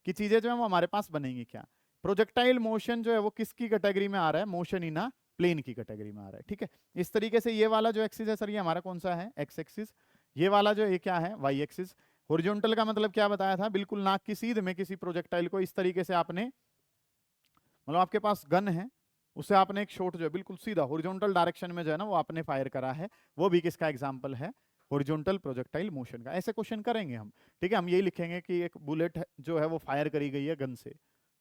कि चीजें जो है वो हमारे पास बनेंगी क्या। प्रोजेक्टाइल मोशन जो है वो किसकी कैटेगरी में आ रहा है, मोशन इन अ प्लेन की कैटेगरी में आ रहा है। ठीक है। इस तरीके से ये वाला जो एक्सिस है सर ये हमारा कौन सा है, एक्स एक्सिस। ये वाला जो ये क्या है, वाई एक्सिस। हॉरिजॉन्टल का मतलब क्या बताया था, बिल्कुल नाक की सीध में किसी प्रोजेक्टाइल को इस तरीके से आपने, मतलब आपके पास गन है, उसे आपने एक शॉट जो है बिल्कुल सीधा हॉरिजॉन्टल डायरेक्शन में जो है ना वो आपने फायर करा है, वो भी किसका एग्जांपल है, हॉरिजॉन्टल प्रोजेक्टाइल मोशन का। ऐसे क्वेश्चन करेंगे हम। ठीक है। हम यही लिखेंगे कि एक बुलेट जो है वो फायर करी गई है गन से,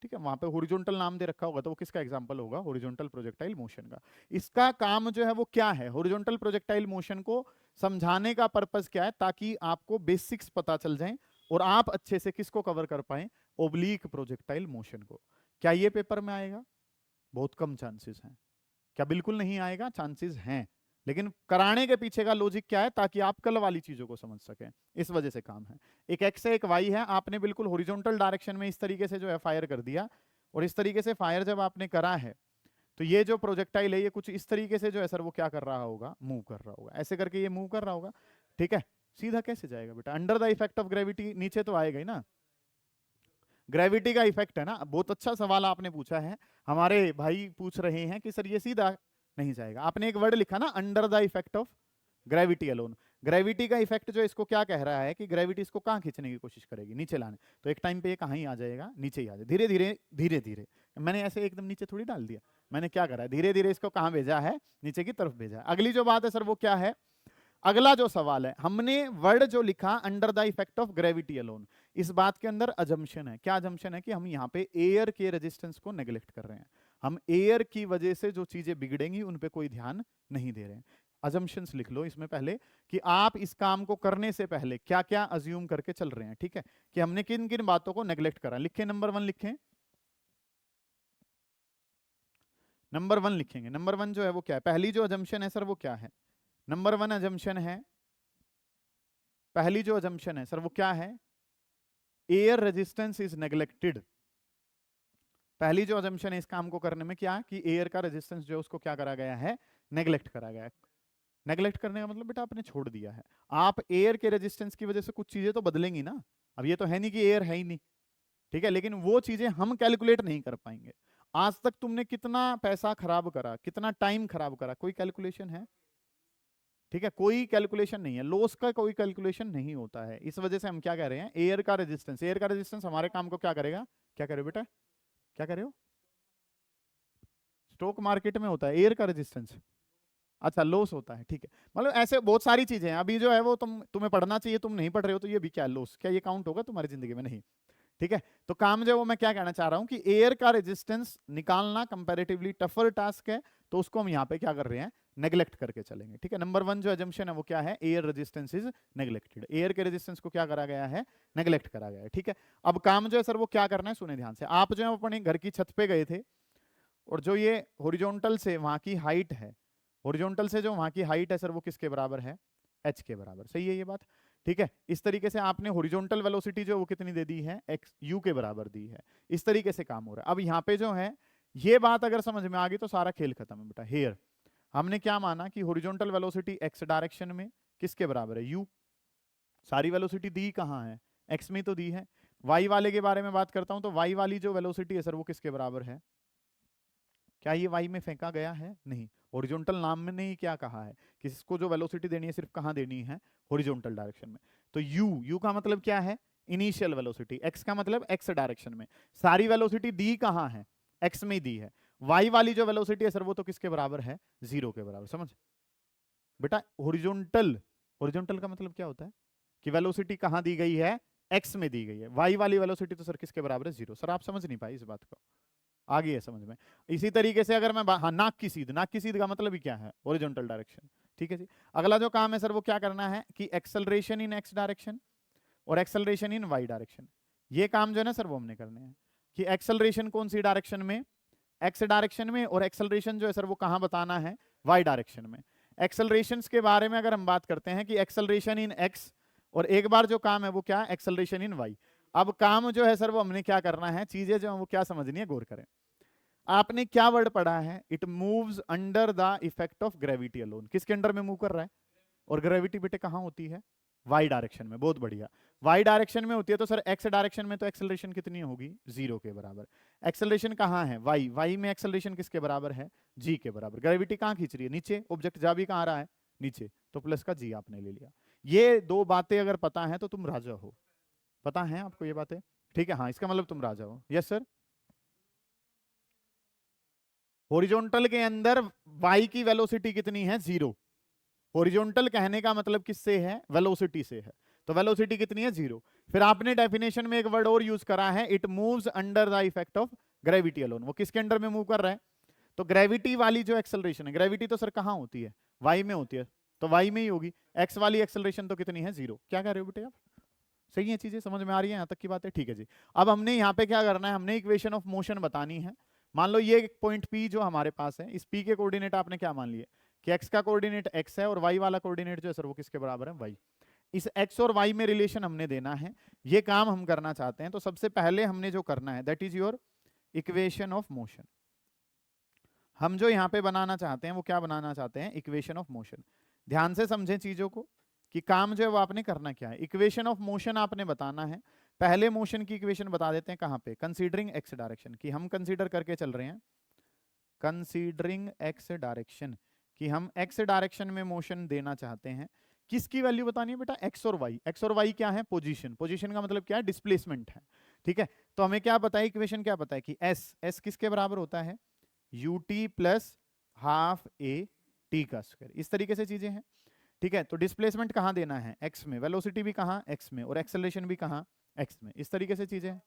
ठीक है, वहां पे हॉरिजॉन्टल नाम दे रखा होगा तो वो किसका एग्जांपल होगा, हॉरिजॉन्टल प्रोजेक्टाइल मोशन का। इसका काम जो है वो क्या है, हॉरिजॉन्टल प्रोजेक्टाइल मोशन को समझाने का पर्पस क्या है, ताकि आपको बेसिक्स पता चल जाए और आप अच्छे से किसको कवर कर पाए, ओब्लीक प्रोजेक्टाइल मोशन को। क्या ये पेपर में आएगा? बहुत कम चांसेस हैं। क्या बिल्कुल नहीं आएगा? चांसेस हैं, लेकिन कराने के पीछे का लॉजिक क्या है, ताकि आप कल वाली चीजों को समझ सकें, इस वजह से काम है। एक एक्स है एक वाई है, आपने बिल्कुल हॉरिजॉन्टल डायरेक्शन में इस तरीके से जो है फायर कर दिया, और इस तरीके से फायर जब आपने करा है तो ये जो प्रोजेक्टाइल है ये कुछ इस तरीके से जो है सर वो क्या कर रहा होगा, मूव कर रहा होगा, ऐसे करके ये मूव कर रहा होगा। ठीक है। सीधा कैसे जाएगा बेटा, under the effect of gravity नीचे तो आएगा ही ना, ग्रेविटी का इफेक्ट है ना। बहुत अच्छा सवाल आपने पूछा है, हमारे भाई पूछ रहे हैं कि सर ये सीधा नहीं जाएगा। आपने एक वर्ड लिखा ना, under the effect of gravity alone. Gravity का इफेक्ट जो इसको क्या कह रहा है कि ग्रेविटी इसको कहाँ खींचने की कोशिश करेगी, नीचे लाने। तो एक टाइम पे ये कहाँ ही आ जाएगा, नीचे ही आ जाएगा, धीरे धीरे धीरे धीरे। मैंने ऐसे एकदम नीचे थोड़ी डाल दिया, मैंने क्या करा है, धीरे धीरे इसको कहाँ भेजा है, नीचे की तरफ भेजा है। अगली जो बात है सर वो क्या है, अगला जो सवाल है, हमने वर्ड जो लिखा under the effect of gravity alone, इस बात के अंदर अजम्पशन है। क्या अजम्पशन है कि हम यहाँ पे एयर के रेजिस्टेंस को नेग्लेक्ट कर रहे हैं, हम एयर की वजह से जो चीजें बिगड़ेंगी उन पे कोई ध्यान नहीं दे रहे हैं। अजम्पशंस लिख लो इसमें पहले कि आप इस काम को करने से पहले क्या क्या अज्यूम करके चल रहे हैं। ठीक है, कि हमने किन किन बातों को नेग्लेक्ट करा। लिखें नंबर 1 लिखें, नंबर 1 लिखेंगे। नंबर 1 जो है वो क्या है, पहली जो अजम्पशन है सर वो क्या है, नंबर 1 अजम्पशन है, पहली जो अजम्पशन है सर वो क्या है, एयर रेजिस्टेंस इज नेग्लेक्टेड। पहली जो अजम्पशन है इस काम को करने में क्या, कि एयर का रेजिस्टेंस जो है उसको क्या करा गया है, नेग्लेक्ट करा गया है। नेग्लेक्ट करने का मतलब बेटा आपने छोड़ दिया है। आप एयर के रेजिस्टेंस की वजह से कुछ चीजें तो बदलेंगी ना, अब ये तो है नहीं कि एयर है ही नहीं, ठीक है, लेकिन वो चीजें हम कैलकुलेट नहीं कर पाएंगे। आज तक तुमने कितना पैसा खराब करा, कितना टाइम खराब करा, कोई कैलकुलेशन है? ठीक है, कोई कैलकुलेशन नहीं है, लॉस का कोई कैलकुलेशन नहीं होता है। इस वजह से हम क्या कह रहे हैं, एयर का रेजिस्टेंस, एयर का रेजिस्टेंस हमारे काम को क्या करेगा, क्या करे बेटा, क्या करे हो, स्टॉक मार्केट में होता है एयर का रेजिस्टेंस, अच्छा लॉस होता है। ठीक है, मतलब ऐसे बहुत सारी चीजें हैं, अभी जो है वो तुम्हें पढ़ना चाहिए, तुम नहीं पढ़ रहे हो तो ये भी क्या लॉस, क्या ये काउंट होगा तुम्हारी जिंदगी में? नहीं। ठीक है, तो काम जो है वो मैं क्या कहना चाह रहा हूं कि एयर का रेजिस्टेंस निकालना कंपैरेटिवली टफर टास्क है, तो उसको हम यहाँ पे क्या कर रहे हैं, नेग्लेक्ट करके चलेंगे। ठीक है, नंबर 1 जो अजम्पशन है वो क्या है, air resistance is neglected, air के रेजिस्टेंस को क्या करा गया है, नेग्लेक्ट करा गया है। ठीक है, अब काम जो है सर वो क्या करना है, सुने ध्यान से। आप जो है अपने घर की छत पे गए थे, और जो ये हॉरिजॉन्टल से वहां की हाइट है, हॉरिजॉन्टल से जो वहां की हाइट है सर वो किसके बराबर है, एच के बराबर। सही है ये बात? ठीक है। इस तरीके से आपने हॉरिजॉन्टल वेलोसिटी जो वो कितनी दे दी है, एक्स यू के बराबर दी है। इस तरीके से काम हो रहा है। अब यहाँ पे जो है ये बात अगर समझ में आ गई तो सारा खेल खत्म है बेटा। हेयर हमने क्या माना कि हॉरिजॉन्टल वेलोसिटी एक्स डायरेक्शन में किसके बराबर है, यू। सारी वेलोसिटी दी कहाँ है, एक्स में तो दी है। वाई वाले के बारे में बात करता हूं तो वाई वाली जो वेलोसिटी है सर वो किसके बराबर है, क्या ये वाई में फेंका गया है, नहीं। हॉरिजॉन्टल नाम में नहीं क्या कहा है कि इसको जो वेलोसिटी देनी है सिर्फ कहाँ देनी है, हॉरिजॉन्टल डायरेक्शन में। तो यू का मतलब क्या है, इनिशियल वेलोसिटी। एक्स का मतलब एक्स डायरेक्शन में। सारी वेलोसिटी दी कहाँ है, एक्स में दी है। वाई वाली जो वेलोसिटी है सर वो तो किसके बराबर है, 0 के बराबर। समझ बेटा, हॉरिजॉन्टल, हॉरिजॉन्टल का मतलब क्या होता है कि वेलोसिटी कहाँ दी गई है, एक्स में दी गई है। वाई वाली वेलोसिटी तो सर किसके बराबर है, 0। सर आप समझ नहीं पाए इस बात को, आ गई है समझ में। इसी तरीके से अगर मैं हाँ, नाक की सीध, नाक की सीध का मतलब ही क्या है, हॉरिजॉन्टल डायरेक्शन। ठीक है जी। अगला जो काम है सर वो क्या करना है कि एक्सेलरेशन इन एक्स डायरेक्शन और एक्सेलरेशन इन वाई डायरेक्शन। ये काम जो है ना सर वो हमने करने हैं कि एक्सेलरेशन कौन सी डायरेक्शन में, एक्स डायरेक्शन में, और एक्सेलरेशन जो है सर वो कहाँ बताना है, वाई डायरेक्शन में। एक्सेलरेशंस के बारे में अगर हम बात करते हैं कि एक्सेलरेशन इन एक्स, और एक बार जो काम है वो क्या, एक्सेलरेशन इन वाई। अब काम जो है सर वो हमने क्या करना है, चीजें जो है वो क्या समझनी है, गौर करें। आपने क्या वर्ड पढ़ा है, it moves under the effect of gravity alone. किसके अंडर में मूव कर रहा है, और ग्रेविटी बेटे कहाँ होती है, वाई डायरेक्शन में। बहुत बढ़िया, वाई डायरेक्शन में होती है तो सर एक्स डायरेक्शन में तो एक्सेलरेशन कितनी होगी, 0 के बराबर। एक्सेलरेशन कहाँ है, वाई, वाई में एक्सेलरेशन किसके बराबर है, जी के बराबर। ग्रेविटी कहाँ खींच रही है, नीचे। ऑब्जेक्ट जा भी कहाँ रहा है, नीचे, तो प्लस का जी आपने ले लिया। ये दो बातें अगर पता है तो तुम राजा हो। पता है आपको ये बातें, ठीक है, हाँ, इसका मतलब तुम राजा हो। Yes sir. हॉरिजॉन्टल के अंदर वाई की वेलोसिटी कितनी है, 0। हॉरिजॉन्टल कहने का मतलब किससे है, वेलोसिटी से है। तो वेलोसिटी कितनी है, 0। फिर आपने डेफिनेशन में एक वर्ड और यूज करा है, it moves under the effect of gravity alone. वो किसके अंडर में मूव कर रहा है, तो ग्रेविटी वाली जो एक्सेलरेशन है, ग्रेविटी तो सर कहाँ होती है, वाई में होती है, तो वाई में ही होगी। एक्स वाली एक्सेलरेशन तो कितनी है, 0। क्या कह रहे हो बेटे आप, सही है, चीजें समझ में आ रही है यहाँ तक की बात है, ठीक है जी। अब हमने यहाँ पे क्या करना है, हमने इक्वेशन ऑफ मोशन बतानी है। मान लो ये पॉइंट पी जो हमारे पास है, इस पी के कोऑर्डिनेट आपने क्या मान लिए कि एक्स का कोऑर्डिनेट एक्स है और वाई वाला कोऑर्डिनेट जो है सर वो किसके बराबर है, वाई। इस एक्स और वाई में रिलेशन हमने देना है, ये काम हम करना चाहते हैं। तो सबसे पहले हमने जो करना है that is your equation of motion. हम जो यहाँ पे बनाना चाहते हैं वो क्या बनाना चाहते हैं, इक्वेशन ऑफ मोशन। ध्यान से समझें चीजों को कि काम जो है वो आपने करना क्या है। इक्वेशन ऑफ मोशन आपने बताना है। पहले मोशन की इक्वेशन बता देते हैं कहाँ पे, कंसीडरिंग एक्स डायरेक्शन की हम कंसीडर करके चल रहे हैं। कंसीडरिंग एक्स डायरेक्शन कि हम एक्स डायरेक्शन में मोशन देना चाहते हैं। किसकी वैल्यू बतानी है बेटा, एक्स और वाई। एक्स और वाई क्या है, पोजीशन। पोजीशन का मतलब क्या है, डिस्प्लेसमेंट है। ठीक है, तो हमें क्या पता है, इक्वेशन क्या पता है कि एस, एस किसके बराबर होता है, you t plus half a t का स्क्वायर। इस तरीके से चीजें हैं। ठीक है, तो डिस्प्लेसमेंट कहाँ देना है, एक्स में। वेलोसिटी भी कहाँ, एक्स में, और एक्सेलरेशन भी कहाँ, एक्स में। इस तरीके से चीजें हैं।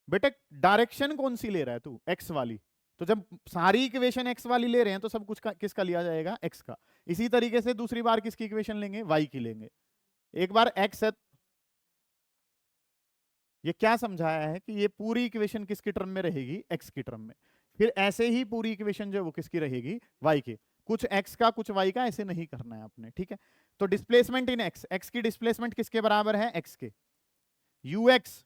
बेटे डायरेक्शन कौन सी ले रहा है तू, एक्स वाली। तो जब सारी इक्वेशन एक्स वाली ले रहे हैं तो सब कुछ किसका लिया जाएगा, एक्स का। इसी तरीके से दूसरी बार किसकी इक्वेशन लेंगे, वाई की लेंगे। एक बार एक्स है, ये क्या समझाया है कि ये पूरी इक्वेशन किसकी टर्म में रहेगी, एक्स की टर्म में। फिर ऐसे ही पूरी इक्वेशन जो है वो किसकी रहेगी, वाई की। कुछ एक्स का कुछ वाई का, ऐसे नहीं करना है आपने। ठीक है, तो डिस्प्लेसमेंट इन एक्स, एक्स की डिस्प्लेसमेंट किसके बराबर है, एक्स के। यू एक्स,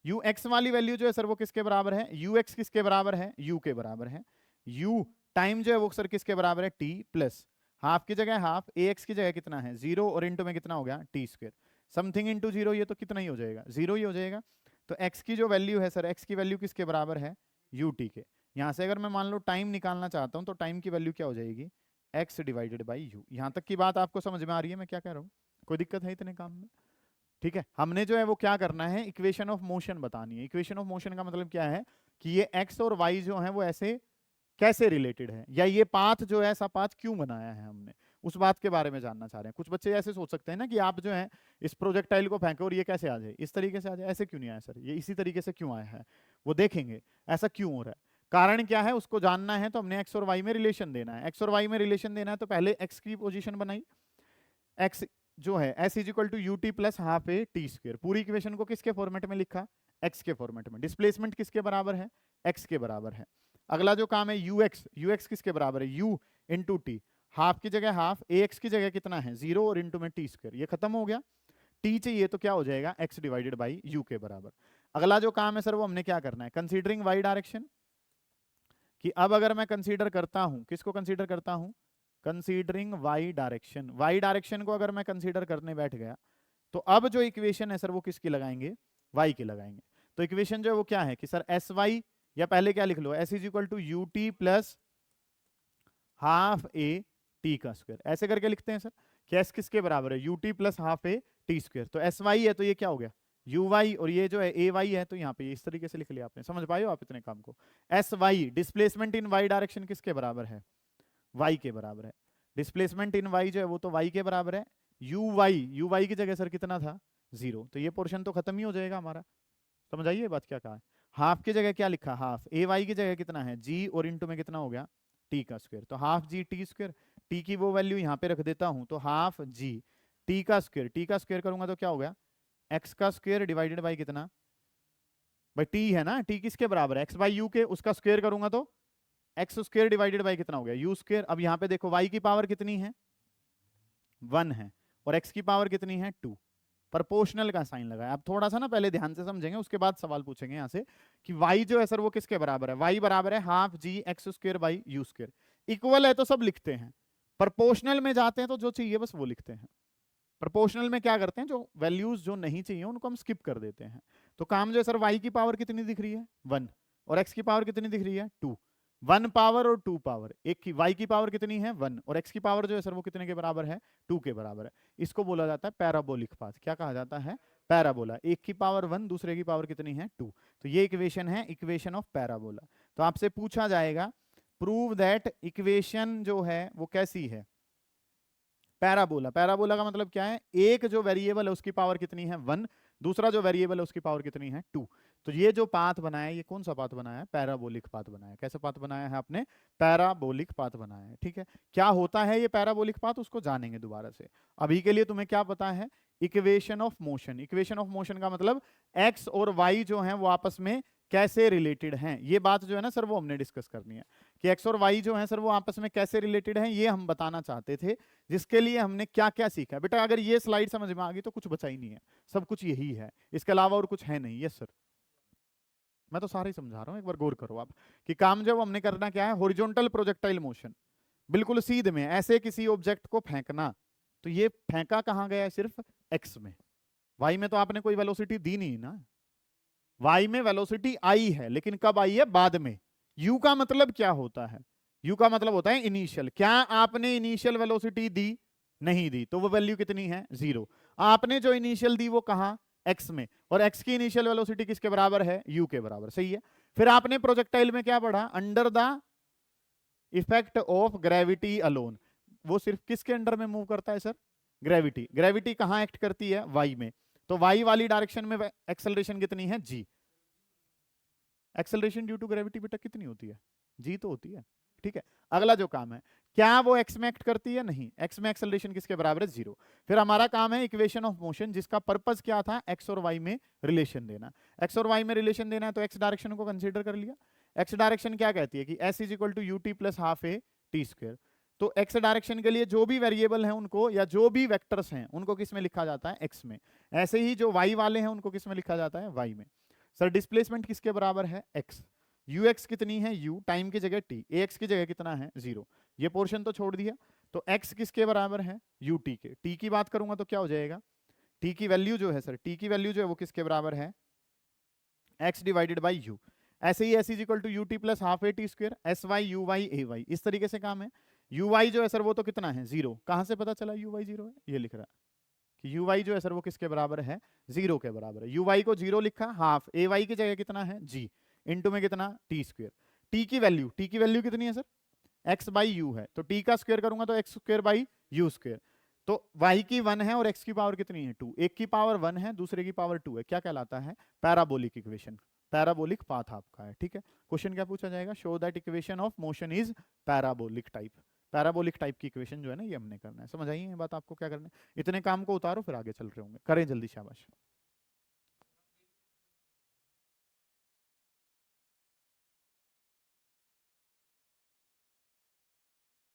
यू एक्स वाली वैल्यू जो है सर वो किसके बराबर है, यू एक्स किसके बराबर है, यू के बराबर है। यू टाइम जो है वो सर किसके बराबर है, टी प्लस हाफ की जगह हाफ, ए एक्स की जगह कितना है, 0, और इंटू में कितना हो गया, टी स्क्वायर। समथिंग इंटू 0, ये तो कितना ही हो जाएगा, 0 ही हो जाएगा। तो एक्स की जो वैल्यू है सर, एक्स की वैल्यू किसके बराबर है, यू टी के। यहाँ से अगर मैं मान लो टाइम निकालना चाहता हूँ तो टाइम की वैल्यू क्या हो जाएगी, एक्स डिवाइडेड बाई यू। यहाँ तक की बात आपको समझ में आ रही है मैं क्या कह रहा हूँ, कोई दिक्कत है इतने काम में। ठीक है, हमने जो है वो क्या करना है, इक्वेशन ऑफ मोशन बतानी है। इक्वेशन ऑफ मोशन का मतलब क्या है कि ये एक्स और वाई जो है वो ऐसे कैसे रिलेटेड है, या ये पाथ जो है ऐसा पाथ क्यों बनाया है हमने, उस बात के बारे में जानना चाह रहे हैं। कुछ बच्चे ऐसे सोच सकते हैं ना कि आप जो है इस प्रोजेक्टाइल को फेंको और ये कैसे आ जाए, इस तरीके से आ जाए। ऐसे क्यों नहीं आया सर, ये इसी तरीके से क्यों आया है, वो देखेंगे ऐसा क्यों हो रहा है, कारण क्या है उसको जानना है। तो हमने एक्स और वाई में रिलेशन देना है। एक्स और वाई में रिलेशन देना है तो पहले एक्स की पोजिशन बनाई, एक्स जो है s is equal to u t plus half a t square. पूरी इक्वेशन को किसके फॉर्मेट में लिखा, एक्स के फॉर्मेट में। डिस्प्लेसमेंट किसके बराबर है, एक्स के बराबर है। अगला जो काम है यू एक्स, यू एक्स किसके बराबर है, यू इंटू टी। हाफ की जगह हाफ, ax की जगह कितना है 0 और इनटू में टी स्क्वायर, ये खत्म हो गया। t चाहिए तो क्या हो जाएगा x डिवाइडेड बाई u के बराबर। अगला जो काम है सर वो हमने क्या करना है, कंसीडरिंग y डायरेक्शन, कि अब अगर मैं कंसीडर करता हूं, किसको कंसीडर करता हूं, considering y direction, y direction को अगर मैं कंसीडर करने बैठ गया तो अब जो इक्वेशन है सर वो किसकी लगाएंगे, y की लगाएंगे। तो इक्वेशन जो है वो क्या है कि सर एस वाई, या पहले क्या लिख लो, s is equal to u t plus half a t का स्क्वायर, ऐसे करके लिखते हैं सर कि एस किसके बराबर है, you t plus half a t square. तो एस वाई है तो ये क्या हो गया यू वाई, और ये जो है ए वाई है तो यहाँ पे इस तरीके से लिख लिया आपने, समझ पाए हो आप इतने काम को। S y displacement in y direction किसके बराबर है, वाई के बराबर है। डिस्प्लेसमेंट इन वाई जो है वो तो वाई के बराबर है। यू वाई की जगह सर कितना था 0, तो ये पोर्शन तो खत्म ही हो जाएगा हमारा। समझ आइए बात क्या कहा है। हाफ की जगह क्या लिखा, हाफ ए वाई की जगह कितना है जी, और इंटू में कितना हो गया टी का स्क्वायर, तो half G T square, T की वो वैल्यू यहाँ पे रख देता हूं, तो हाफ जी टी का स्क्वायर, टी का स्क्वायर करूंगा तो क्या हो गया एक्स का स्क्वायर डिवाइडेड बाई कितना, भाई टी है ना, टी किसके बराबर है एक्स बाई यू के, उसका स्क्वायर करूंगा तो एक्स स्क्वायर डिवाइडेड बाई कितना हो गया यू स्क्वायर। अब यहाँ पे देखो वाई की पावर कितनी है 1 है, और एक्स की पावर कितनी है 2, प्रोपोर्शनल का साइन लगाया। अब थोड़ा सा ना पहले ध्यान से समझेंगे, उसके बाद सवाल पूछेंगे यहाँ से कि y जो है सर वो किसके बराबर है, y बराबर है half g x square by u square. Equal है तो सब लिखते हैं, प्रोपोर्शनल में जाते हैं तो जो चाहिए बस वो लिखते हैं। प्रोपोर्शनल में क्या करते हैं, जो वैल्यूज जो नहीं चाहिए उनको हम स्किप कर देते हैं। तो काम जो है सर y की पावर कितनी दिख रही है 1, और x की पावर कितनी दिख रही है 2, 1 पावर और 2 पावर, एक की y की पावर कितनी है 1, और x की पावर जो है सर वो कितने के बराबर है 2 के बराबर है। इसको बोला जाता है पैराबोलिक पाथ। क्या कहा जाता है, पैराबोला। एक की पावर 1, दूसरे की पावर कितनी है 2, तो ये इक्वेशन है इक्वेशन ऑफ पैराबोला। तो आपसे पूछा जाएगा प्रूव दैट इक्वेशन जो है वो कैसी है, पैराबोला। पैराबोला का मतलब क्या है, एक जो वेरिएबल है उसकी पावर कितनी है 1, दूसरा जो वेरिएबल है उसकी पावर कितनी है 2। तो ये जो पाथ बनाया है ये कौन सा पाथ बनाया है, पैराबोलिक पाथ बनाया है। कैसा पाथ बनाया है आपने, पैराबोलिक पाथ बनाया है। ठीक है, क्या होता है ये पैराबोलिक पाथ उसको जानेंगे दोबारा से। अभी के लिए तुम्हें क्या पता है, equation of motion. Equation of motion का मतलब एक्स और वाई जो है वो आपस में कैसे रिलेटेड हैं, ये बात जो है ना सर वो हमने डिस्कस करनी है कि एक्स और वाई जो है सर वो आपस में कैसे रिलेटेड हैं, ये हम बताना चाहते थे। जिसके लिए हमने क्या क्या सीखा बेटा, अगर ये स्लाइड समझ में आ गई तो कुछ बचा ही नहीं है, सब कुछ यही है, इसके अलावा और कुछ है नहीं। यस सर, मैं तो सारा ही समझा रहा हूं, एक बार गौर करो आप कि काम जब हमने करना क्या है, हॉरिजॉन्टल प्रोजेक्टाइल मोशन, बिल्कुल सीधे में ऐसे किसी ऑब्जेक्ट को फेंकना। तो ये फेंका कहां गया है, सिर्फ एक्स में, वाई में तो आपने कोई वेलोसिटी दी नहीं ना, वाई में वेलोसिटी आई है लेकिन कब आई है, बाद में। यू का मतलब क्या होता है, यू का मतलब होता है इनिशियल। क्या आपने इनिशियल वेलोसिटी दी, नहीं दी, तो वो वैल्यू कितनी है 0। आपने जो इनिशियल दी वो कहां, एक्स में, और एक्स की इनिशियल वेलोसिटी किसके बराबर है, यू के बराबर। सही है। फिर आपने प्रोजेक्टाइल में क्या पढ़ा, under the effect of gravity alone. वो सिर्फ किसके अंडर में मूव करता है सर, ग्रेविटी। ग्रेविटी कहां एक्ट करती है, वाई में, तो वाई वाली डायरेक्शन में एक्सेलरेशन कितनी है जी। एक्सेलरेशन ड्यू टू ग्रेविटी बेटा कितनी होती है, जी तो होती है। ठीक है, अगला जो काम है, क्या वो एक्स में एक्ट करती है, नहीं, एक्स में एक्सेलरेशन किसके बराबर है 0। फिर हमारा काम है इक्वेशन ऑफ मोशन, जिसका पर्पस क्या था, एक्स और वाई में रिलेशन देना। एक्स और वाई में रिलेशन देना है तो एक्स डायरेक्शन को कंसीडर कर लिया। एक्स डायरेक्शन क्या कहती है कि s is equal to u t plus half a t square. तो एक्स डायरेक्शन के लिए जो भी वेरिएबल है उनको, या जो भी वेक्टर्स हैं उनको किस में लिखा जाता है, एक्स में। ऐसे ही जो वाई वाले हैं उनको किस में लिखा जाता है, वाई में। सर डिस्प्लेसमेंट किसके बराबर है, एक्स। यू एक्स कितनी है, यू, टाइम की जगह टी, ए एक्स की जगह कितना है 0। ये पोर्शन तो छोड़ दिया, तो एक्स किसके बराबर है, यू टी के। टी की बात करूंगा तो क्या हो जाएगा, टी की वैल्यू जो है सर, टी की वैल्यू जो है वो किसके बराबर है, एक्स डिवाइडेड बाई यू। ऐसे ही s is equal to u t plus half a t square, s y u y a y, इस तरीके से काम है। यू वाई जो है सर वो तो कितना है 0, कहां से पता चला यू वाई 0 है, ये लिख रहा है कि यू वाई जो है सर वो किसके बराबर है, 0 के बराबर है। यू वाई को 0 लिखा, हाफ ए वाई की जगह कितना है जी, इंटू में कितना टी स्क्वायर। टी की वैल्यू कितनी है सर, एक्स बाई यू है, तो टी का स्क्वायर करूंगा तो x square by u square. तो y की 1 है और x की पावर कितनी है 2, एक की पावर 1 है दूसरे की पावर 2 है, क्या कहलाता है, पैराबोलिक इक्वेशन, पैराबोलिक पाथ आपका है। ठीक है, क्वेश्चन क्या पूछा जाएगा, show that equation of motion is parabolic type. Parabolic type की इक्वेशन जो है ना ये हमने करना है। समझ आई है बात आपको, क्या करना है, इतने काम को उतारो फिर आगे चल रहे होंगे, करें जल्दी, शाबाश।